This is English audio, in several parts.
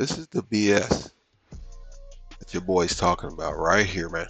This is the BS that your boy's talking about right here, man.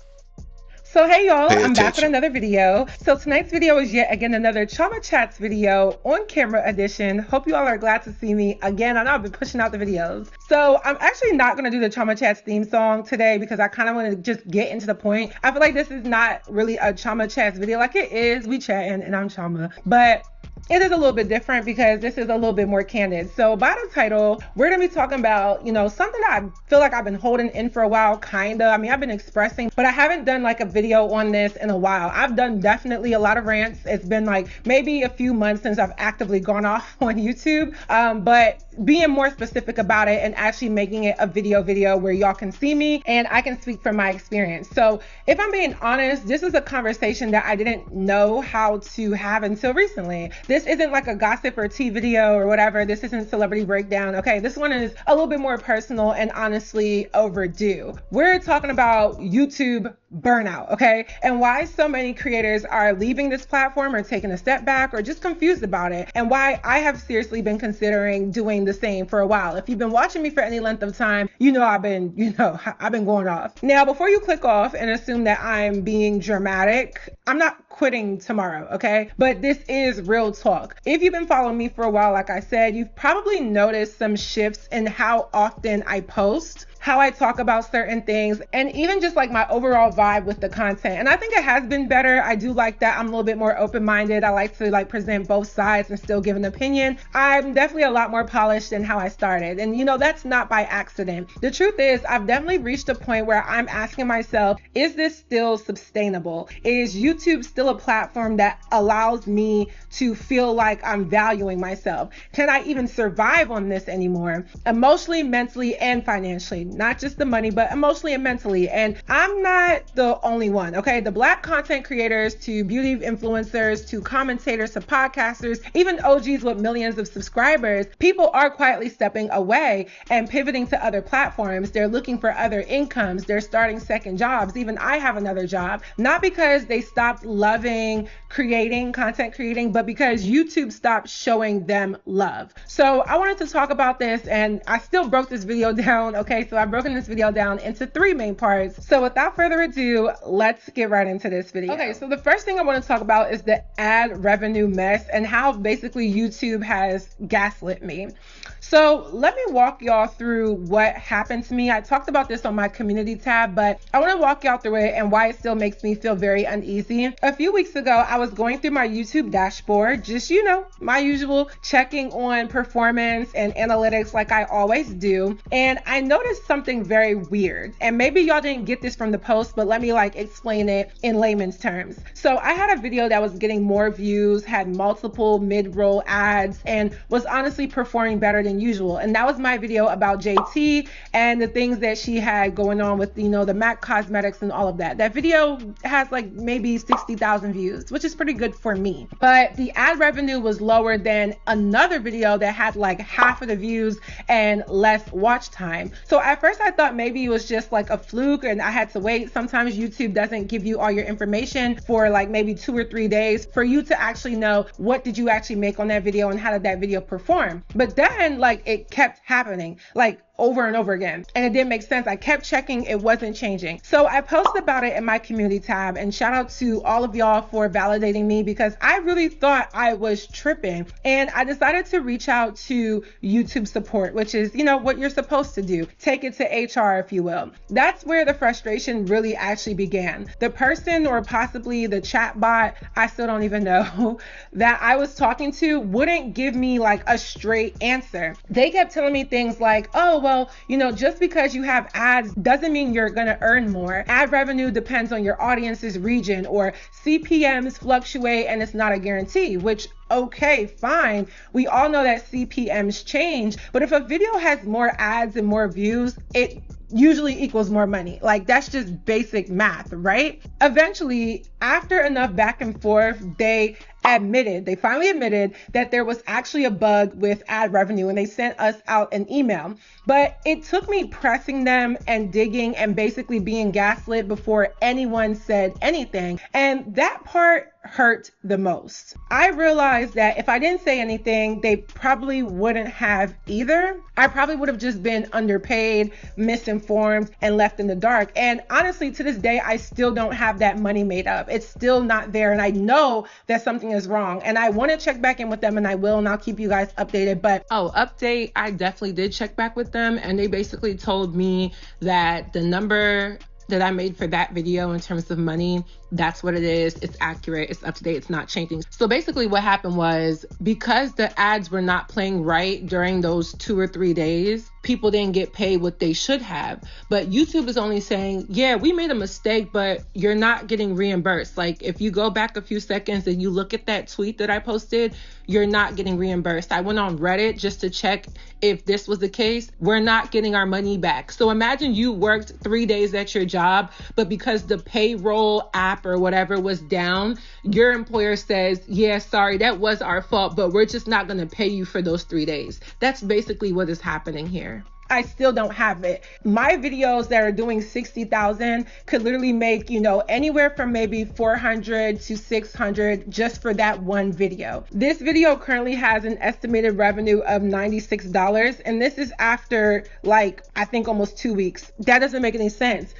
So hey y'all, Pay I'm back with attention. another video. So tonight's video is yet again another Trauma Chats video on camera edition. Hope you all are glad to see me again. I know I've been pushing out the videos. So I'm actually not gonna do the Trauma Chats theme song today because I kind of want to just get into the point. I feel like this is not really a Trauma Chats video. Like it is, we chatting and I'm Trauma, but it is a little bit different because this is a little bit more candid. So by the title, we're gonna be talking about, something that I feel like I've been holding in for a while, kinda. I mean, I've been expressing, but I haven't done like a video on this in a while. I've done definitely a lot of rants. It's been like maybe a few months since I've actively gone off on YouTube. But being more specific about it and actually making it a video where y'all can see me and I can speak from my experience. So if I'm being honest, this is a conversation that I didn't know how to have until recently. This isn't like a gossip or tea video or whatever. This isn't celebrity breakdown. Okay, this one is a little bit more personal and honestly overdue. We're talking about YouTube burnout, okay? And why so many creators are leaving this platform or taking a step back or just confused about it, and why I have seriously been considering doing the same for a while. If you've been watching me for any length of time, I've been going off. Now, before you click off and assume that I'm being dramatic, I'm not quitting tomorrow, okay? But this is real talk. If you've been following me for a while, like I said, you've probably noticed some shifts in how often I post, how I talk about certain things, and even just like my overall vibe with the content. And I think it has been better. I do like that I'm a little bit more open-minded. I like to like present both sides and still give an opinion. I'm definitely a lot more polished than how I started. And that's not by accident. The truth is, I've definitely reached a point where I'm asking myself, is this still sustainable? Is YouTube still a platform that allows me to feel like I'm valuing myself? Can I even survive on this anymore? Emotionally, mentally, and financially. Not just the money, but emotionally and mentally. And I'm not the only one, okay? The Black content creators to beauty influencers to commentators to podcasters, even OGs with millions of subscribers, people are quietly stepping away and pivoting to other platforms. They're looking for other incomes. They're starting second jobs. Even I have another job, not because they stopped loving content creating, but because YouTube stopped showing them love. So I wanted to talk about this, and I still broke this video down, okay? So I've broken this video down into 3 main parts. So without further ado, let's get right into this video. Okay, so the first thing I want to talk about is the ad revenue mess and how basically YouTube has gaslit me. So let me walk y'all through what happened to me. I talked about this on my community tab, but I want to walk y'all through it and why it still makes me feel very uneasy. A few weeks ago, I was going through my YouTube dashboard, just, my usual, checking on performance and analytics like I always do. And I noticed something very weird. And maybe y'all didn't get this from the post, but let me explain it in layman's terms. So I had a video that was getting more views, had multiple mid-roll ads, and was honestly performing better than usual. And that was my video about JT and the things that she had going on with, the MAC cosmetics and all of that. That video has maybe 60,000 views, which is pretty good for me. But the ad revenue was lower than another video that had half of the views and less watch time. So at first I thought maybe it was just a fluke and I had to wait. Sometimes YouTube doesn't give you all your information for maybe 2 or 3 days for you to actually know what did you actually make on that video and how did that video perform. But then it kept happening over and over again. And it didn't make sense. I kept checking, it wasn't changing. So I posted about it in my community tab, and shout out to all of y'all for validating me because I really thought I was tripping. And I decided to reach out to YouTube support, which is, what you're supposed to do. Take it to HR, if you will. That's where the frustration really actually began. The person, or possibly the chat bot, I still don't even know, that I was talking to wouldn't give me a straight answer. They kept telling me things like, oh, well, just because you have ads doesn't mean you're going to earn more. Ad revenue depends on your audience's region, or CPMs fluctuate and it's not a guarantee, which okay, fine. We all know that CPMs change, but if a video has more ads and more views, it usually equals more money. That's just basic math, right? Eventually, after enough back and forth, they they finally admitted that there was actually a bug with ad revenue, and they sent us out an email. But it took me pressing them and digging and basically being gaslit before anyone said anything. And that part hurt the most. I realized that if I didn't say anything, they probably wouldn't have either. I probably would have just been underpaid, misinformed, and left in the dark. And honestly, to this day, I still don't have that money made up. It's still not there. And I know that something is wrong. And I want to check back in with them, and I will, and I'll keep you guys updated. But update, I definitely did check back with them, and they basically told me that the number that I made for that video in terms of money, that's what it is. It's accurate. It's up to date. It's not changing. So basically what happened was, because the ads were not playing right during those 2 or 3 days, people didn't get paid what they should have. But YouTube is only saying, yeah, we made a mistake, but you're not getting reimbursed. Like, if you go back a few seconds and you look at that tweet that I posted, you're not getting reimbursed. I went on Reddit just to check if this was the case. We're not getting our money back. So imagine you worked 3 days at your job, but because the payroll app or whatever was down, your employer says, yeah, sorry, that was our fault, but we're just not going to pay you for those 3 days. That's basically what is happening here. I still don't have it. My videos that are doing 60,000 could literally make, anywhere from maybe 400 to 600 just for that one video. This video currently has an estimated revenue of $96, and this is after I think almost 2 weeks. That doesn't make any sense.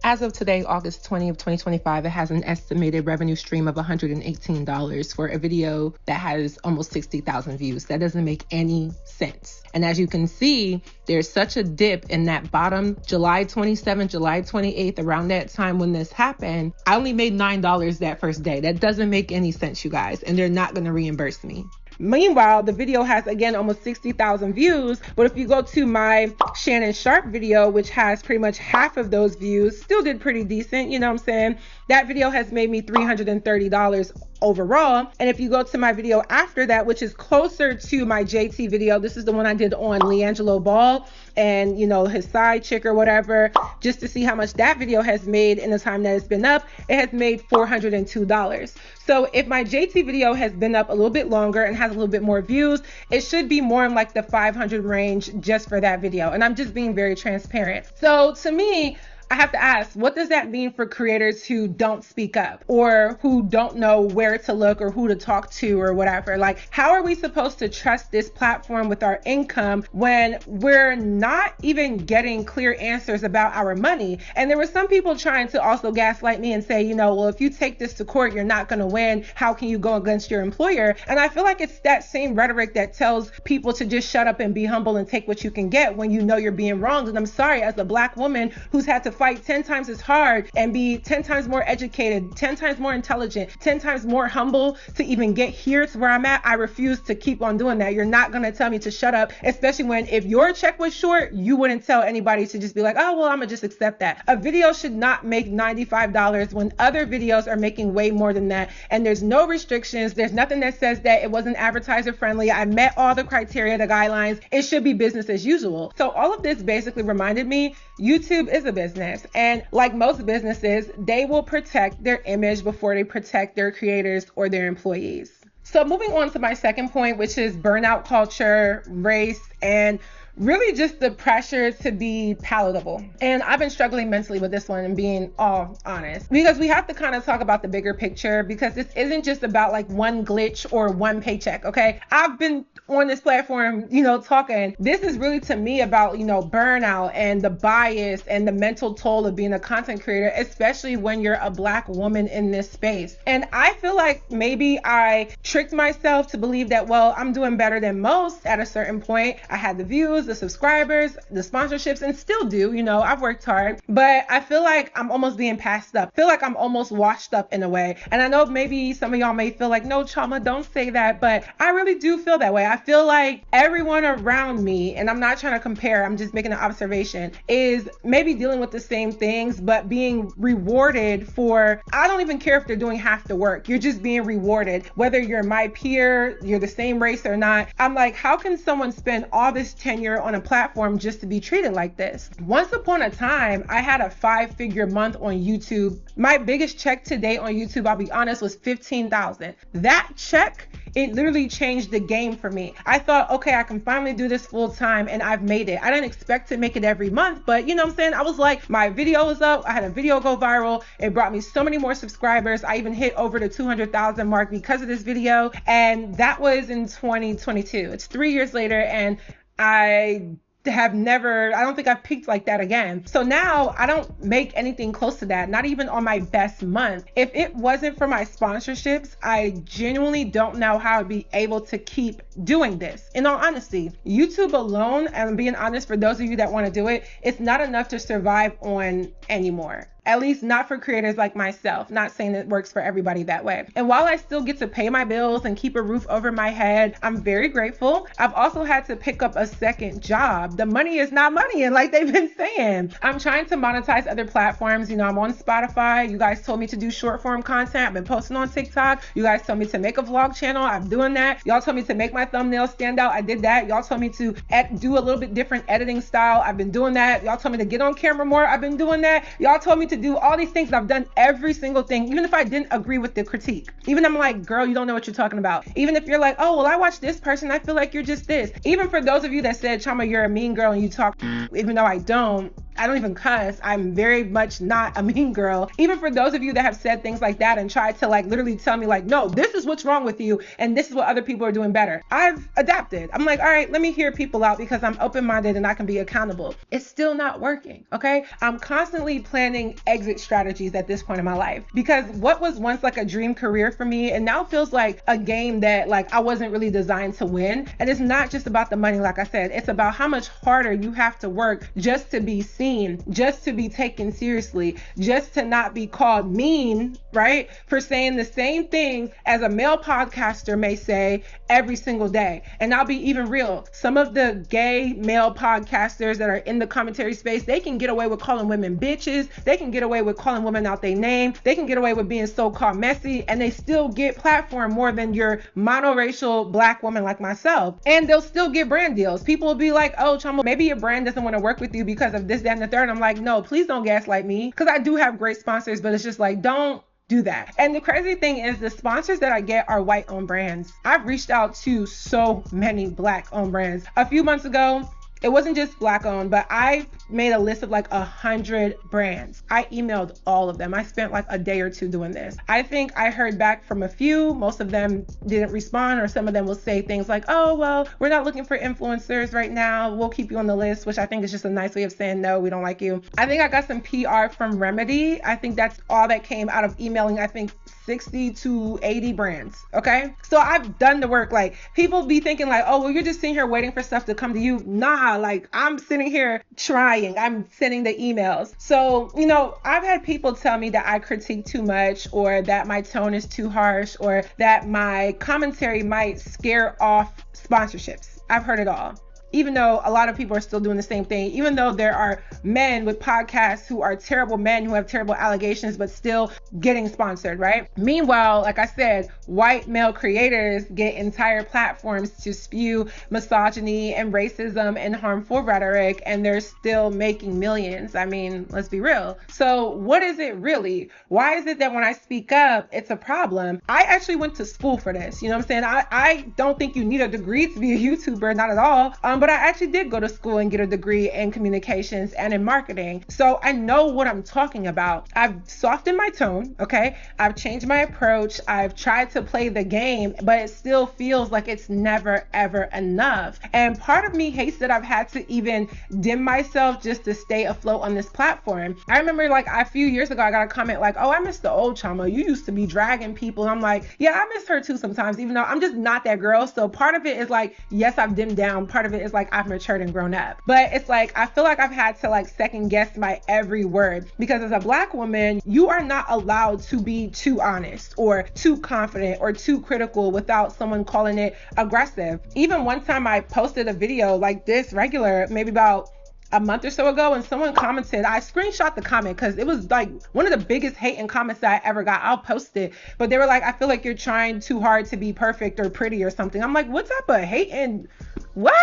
As of today, August 20th, 2025, it has an estimated revenue stream of $118 for a video that has almost 60,000 views. That doesn't make any sense. And as you can see, there's such a dip in that bottom July 27th, July 28th, around that time when this happened. I only made $9 that first day. That doesn't make any sense, you guys, and they're not going to reimburse me. Meanwhile, the video has, again, almost 60,000 views. But if you go to my Shannon Sharp video, which has pretty much half of those views, still did pretty decent. You know what I'm saying? That video has made me $330 overall. And if you go to my video after that, which is closer to my JT video, this is the one I did on LeAngelo Ball and, his side chick or whatever, just to see how much that video has made in the time that it's been up, it has made $402. So if my JT video has been up a little bit longer and has a little bit more views, it should be more in the 500 range just for that video. And I'm just being very transparent. So to me, I have to ask, what does that mean for creators who don't speak up or who don't know where to look or who to talk to or whatever? How are we supposed to trust this platform with our income when we're not even getting clear answers about our money? And there were some people trying to also gaslight me and say, well, if you take this to court, you're not going to win. How can you go against your employer? And I feel like it's that same rhetoric that tells people to just shut up and be humble and take what you can get when you know you're being wronged. And I'm sorry, as a Black woman who's had to fight 10 times as hard and be 10 times more educated, 10 times more intelligent, 10 times more humble to even get here to where I'm at, I refuse to keep on doing that. You're not going to tell me to shut up, especially when if your check was short, you wouldn't tell anybody to just be like, oh, well, I'm going to just accept that. A video should not make $95 when other videos are making way more than that. And there's no restrictions. There's nothing that says that it wasn't advertiser friendly. I met all the criteria, the guidelines. It should be business as usual. So all of this basically reminded me YouTube is a business. And like most businesses, they will protect their image before they protect their creators or their employees. So moving on to my second point, which is burnout culture, race, and really just the pressure to be palatable. And I've been struggling mentally with this one and being all honest, because we have to kind of talk about the bigger picture, because this isn't just about one glitch or one paycheck. Okay. I've been on this platform, talking. This is really to me about, burnout and the bias and the mental toll of being a content creator, especially when you're a Black woman in this space. And I feel like maybe I tricked myself to believe that, well, I'm doing better than most at a certain point. I had the views, the subscribers, the sponsorships, and still do, I've worked hard, but I feel like I'm almost being passed up. I feel like I'm almost washed up in a way. And I know maybe some of y'all may feel like, no, Chama, don't say that, but I really do feel that way. I feel like everyone around me, and I'm not trying to compare, I'm just making an observation, is maybe dealing with the same things, but being rewarded for, I don't even care if they're doing half the work. You're just being rewarded. Whether you're my peer, you're the same race or not. I'm like, how can someone spend all this tenure tenure on a platform just to be treated like this. Once upon a time, I had a 5-figure month on YouTube. My biggest check to date on YouTube, I'll be honest, was $15,000. That check, it literally changed the game for me. I thought, okay, I can finally do this full time, and I've made it. I didn't expect to make it every month, but you know what I'm saying? I was like, my video was up. I had a video go viral. It brought me so many more subscribers. I even hit over the 200,000 mark because of this video. And that was in 2022. It's 3 years later, and I don't think I've peaked like that again. So now I don't make anything close to that, not even on my best month. If it wasn't for my sponsorships, I genuinely don't know how I'd be able to keep doing this. In all honesty, YouTube alone, and I'm being honest, for those of you that want to do it, it's not enough to survive on anymore. At least not for creators like myself. Not saying it works for everybody that way. And while I still get to pay my bills and keep a roof over my head, I'm very grateful. I've also had to pick up a second job. The money is not money, and like they've been saying, I'm trying to monetize other platforms. You know, I'm on Spotify. You guys told me to do short form content. I've been posting on TikTok. You guys told me to make a vlog channel. I'm doing that. Y'all told me to make my thumbnails stand out. I did that. Y'all told me to do a little bit different editing style. I've been doing that. Y'all told me to get on camera more. I've been doing that. Y'all told me to do all these things, and I've done every single thing, even if I didn't agree with the critique. Even I'm like, girl, you don't know what you're talking about. Even if you're like, oh, well, I watched this person, I feel like you're just this. Even for those of you that said, Chama, you're a mean girl and you talk, even though I don't even cuss. I'm very much not a mean girl. Even for those of you that have said things like that and tried to like literally tell me like, no, this is what's wrong with you and this is what other people are doing better. I've adapted. I'm like, all right, let me hear people out because I'm open-minded and I can be accountable. It's still not working, okay? I'm constantly planning exit strategies at this point in my life because what was once like a dream career for me and now feels like a game that like I wasn't really designed to win. And it's not just about the money, like I said, it's about how much harder you have to work just to be seen, just to be taken seriously, just to not be called mean, right? For saying the same things as a male podcaster may say every single day. And I'll be even real. Some of the gay male podcasters that are in the commentary space, they can get away with calling women bitches. They can get away with calling women out their name. They can get away with being so-called messy, and they still get platform more than your monoracial black woman like myself. And they'll still get brand deals. People will be like, oh, Chama, maybe your brand doesn't want to work with you because of this, that, and the third. I'm like, no, please don't gaslight me, because I do have great sponsors, but it's just like, don't do that. And the crazy thing is the sponsors that I get are white owned brands. I've reached out to so many black owned brands. A few months ago, it wasn't just black owned, but I made a list of like 100 brands. I emailed all of them. I spent like a day or two doing this. I think I heard back from a few. Most of them didn't respond, or some of them will say things like, oh, well, we're not looking for influencers right now. We'll keep you on the list, which I think is just a nice way of saying, no, we don't like you. I think I got some PR from Remedy. I think that's all that came out of emailing, I think 60 to 80 brands. Okay. So I've done the work. Like people be thinking like, oh, well, you're just sitting here waiting for stuff to come to you. Nah, like I'm sitting here trying. I'm sending the emails. So, you know, I've had people tell me that I critique too much, or that my tone is too harsh, or that my commentary might scare off sponsorships. I've heard it all. Even though a lot of people are still doing the same thing, even though there are men with podcasts who are terrible men who have terrible allegations, but still getting sponsored, right? Meanwhile, like I said, white male creators get entire platforms to spew misogyny and racism and harmful rhetoric, and they're still making millions. I mean, let's be real. So what is it really? Why is it that when I speak up, it's a problem? I actually went to school for this. You know what I'm saying? I don't think you need a degree to be a YouTuber, not at all. But I actually did go to school and get a degree in communications and in marketing. So I know what I'm talking about. I've softened my tone, okay? I've changed my approach. I've tried to play the game, but it still feels like it's never, ever enough. And part of me hates that I've had to even dim myself just to stay afloat on this platform. I remember like a few years ago, I got a comment like, oh, I miss the old Chama. You used to be dragging people. And I'm like, yeah, I miss her too sometimes, even though I'm just not that girl. So part of it is like, yes, I've dimmed down. Part of it is like I've matured and grown up. But it's like I feel like I've had to like second guess my every word, because as a black woman, you are not allowed to be too honest or too confident or too critical without someone calling it aggressive. Even one time I posted a video like this regular, maybe about a month or so ago, and someone commented, I screenshot the comment because it was like one of the biggest hating comments that I ever got. I'll post it, but they were like, I feel like you're trying too hard to be perfect or pretty or something. I'm like, what type of hating? What?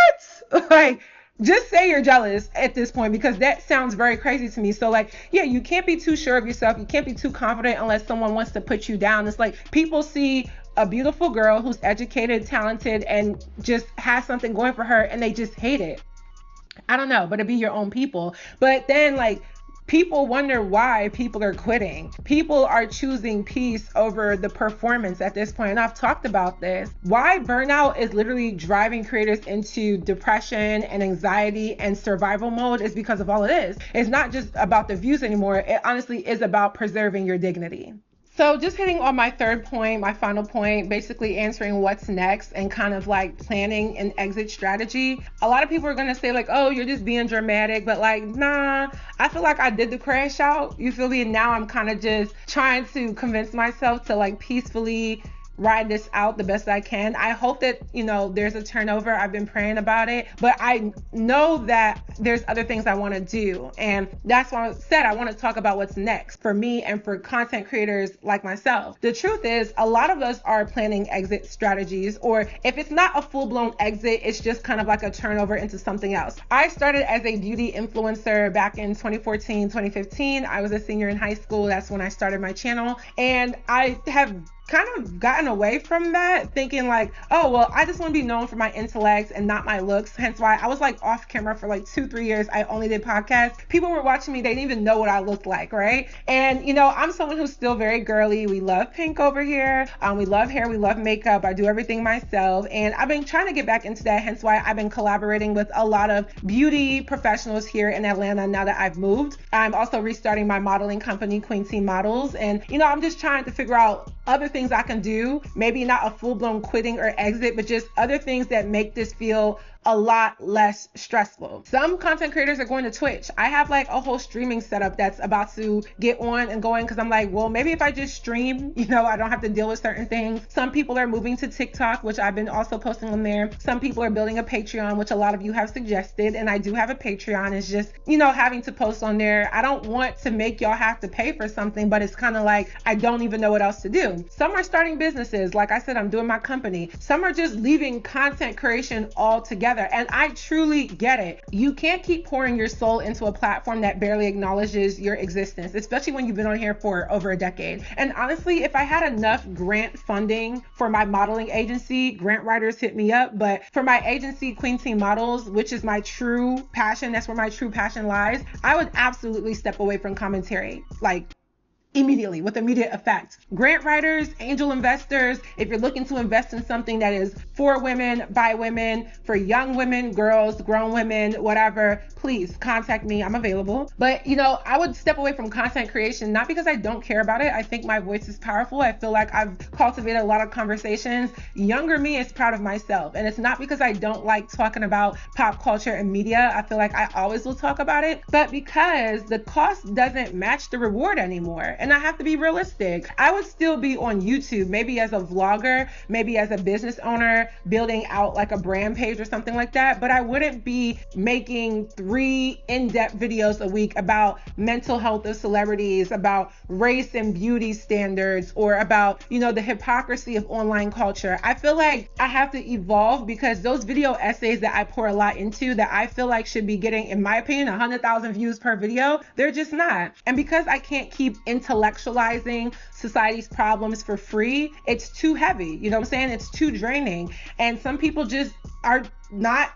Like, Just say you're jealous at this point because that sounds very crazy to me. So like, yeah, you can't be too sure of yourself. You can't be too confident unless someone wants to put you down. It's like people see a beautiful girl who's educated, talented, and just has something going for her, and they just hate it. I don't know, but it'd be your own people. But then like people wonder why people are quitting. People are choosing peace over the performance at this point. And I've talked about this. Why burnout is literally driving creators into depression and anxiety and survival mode is because of all it is. It's not just about the views anymore. It honestly is about preserving your dignity. So, just hitting on my third point, my final point, basically answering what's next and kind of like planning an exit strategy. A lot of people are going to say, like, oh, you're just being dramatic, but like, nah, I feel like I did the crash out. You feel me? And now I'm kind of just trying to convince myself to like peacefully ride this out the best I can. I hope that, there's a turnover. I've been praying about it, but I know that there's other things I want to do. And that's why I said I want to talk about what's next for me and for content creators like myself. The truth is, a lot of us are planning exit strategies, or if it's not a full blown exit, it's just kind of like a turnover into something else. I started as a beauty influencer back in 2014, 2015. I was a senior in high school. That's when I started my channel. And I have kind of gotten away from that, thinking like, oh, well, I just want to be known for my intellect and not my looks. Hence why I was like off camera for like 2-3 years. I only did podcasts. People were watching me. They didn't even know what I looked like, right? And, I'm someone who's still very girly. We love pink over here. We love hair. We love makeup. I do everything myself. And I've been trying to get back into that. Hence why I've been collaborating with a lot of beauty professionals here in Atlanta now that I've moved. I'm also restarting my modeling company, Queen Team Models. And, I'm just trying to figure out other things I can do, maybe not a full-blown quitting or exit, but just other things that make this feel a lot less stressful. Some content creators are going to Twitch. I have like a whole streaming setup that's about to get on and going because I'm like, well, maybe if I just stream, I don't have to deal with certain things. Some people are moving to TikTok, which I've been also posting on there. Some people are building a Patreon, which a lot of you have suggested, and I do have a Patreon. It's just, having to post on there. I don't want to make y'all have to pay for something, but it's kind of like I don't even know what else to do. Some are starting businesses. Like I said, I'm doing my company. Some are just leaving content creation altogether. And I truly get it. You can't keep pouring your soul into a platform that barely acknowledges your existence, especially when you've been on here for over a decade. And honestly, if I had enough grant funding for my modeling agency, grant writers hit me up. But for my agency, Queen Team Models, which is my true passion, that's where my true passion lies, I would absolutely step away from commentary. Like, immediately with immediate effect. Grant writers, angel investors, if you're looking to invest in something that is for women, by women, for young women, girls, grown women, whatever, please contact me. I'm available. But, I would step away from content creation, not because I don't care about it. I think my voice is powerful. I feel like I've cultivated a lot of conversations. Younger me is proud of myself. And it's not because I don't like talking about pop culture and media. I feel like I always will talk about it, but because the cost doesn't match the reward anymore. And I have to be realistic. I would still be on YouTube, maybe as a vlogger, maybe as a business owner, building out like a brand page or something like that. But I wouldn't be making 3 in-depth videos a week about mental health of celebrities, about race and beauty standards, or about, the hypocrisy of online culture. I feel like I have to evolve because those video essays that I pour a lot into that I feel like should be getting, in my opinion, 100,000 views per video, they're just not. And because I can't keep intellectualizing society's problems for free, it's too heavy. You know what I'm saying? It's too draining. And some people just are not,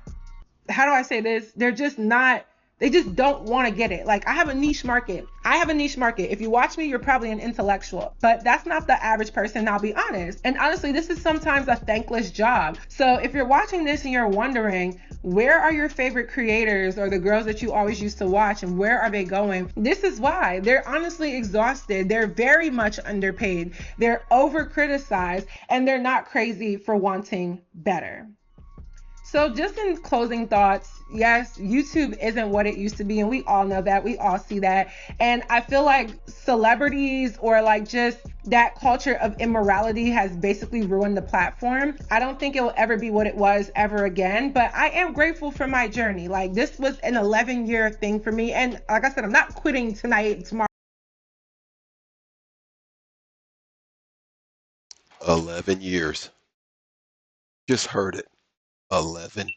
how do I say this? They're just not, they just don't want to get it. Like, I have a niche market. If you watch me, you're probably an intellectual, but that's not the average person. I'll be honest. And honestly, this is sometimes a thankless job. So if you're watching this and you're wondering, where are your favorite creators or the girls that you always used to watch and where are they going? This is why. They're honestly exhausted. They're very much underpaid. They're over criticized and they're not crazy for wanting better. So, just in closing thoughts, yes, YouTube isn't what it used to be, and we all know that. We all see that. And I feel like celebrities or like just that culture of immorality has basically ruined the platform. I don't think it will ever be what it was ever again, but I am grateful for my journey. Like, this was an 11-year thing for me. And like I said, I'm not quitting tonight, tomorrow. 11 years. Just heard it. 11.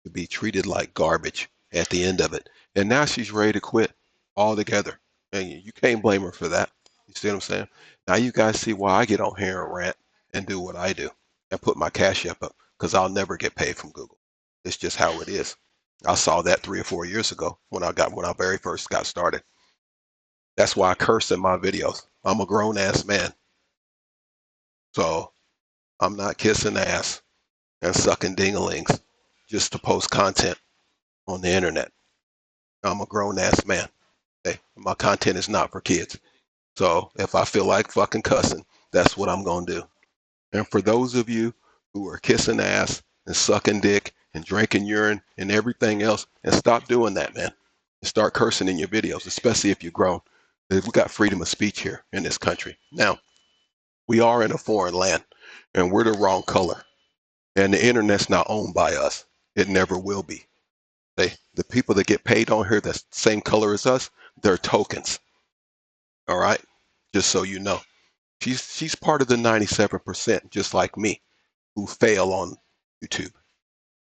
to be treated like garbage at the end of it. And now she's ready to quit altogether. And you can't blame her for that. You see what I'm saying? Now you guys see why I get on here and rant and do what I do and put my cash up because I'll never get paid from Google. It's just how it is. I saw that 3 or 4 years ago when I very first got started. That's why I curse in my videos. I'm a grown ass man. So I'm not kissing ass and sucking dingalings just to post content on the internet. I'm a grown ass man. Okay? My content is not for kids. So if I feel like fucking cussing, that's what I'm going to do. And for those of you who are kissing ass and sucking dick and drinking urine and everything else, and stop doing that, man. And start cursing in your videos, especially if you're grown. We got freedom of speech here in this country. Now, we are in a foreign land, and we're the wrong color. And the internet's not owned by us. It never will be. The people that get paid on here that's the same color as us, they're tokens. All right? Just so you know. She's part of the 97%, just like me, who fail on YouTube.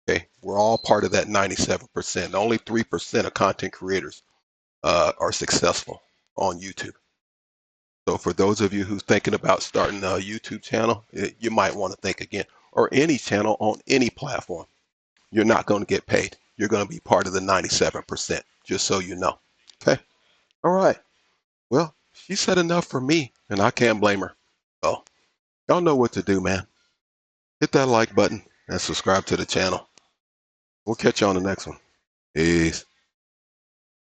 Okay? We're all part of that 97%. Only 3% of content creators are successful on YouTube. So for those of you who's thinking about starting a YouTube channel, you might want to think again, or any channel on any platform. You're not going to get paid. You're going to be part of the 97%, just so you know. Okay? All right. Well, she said enough for me, and I can't blame her. So, y'all know what to do, man. Hit that like button and subscribe to the channel. We'll catch you on the next one. Peace.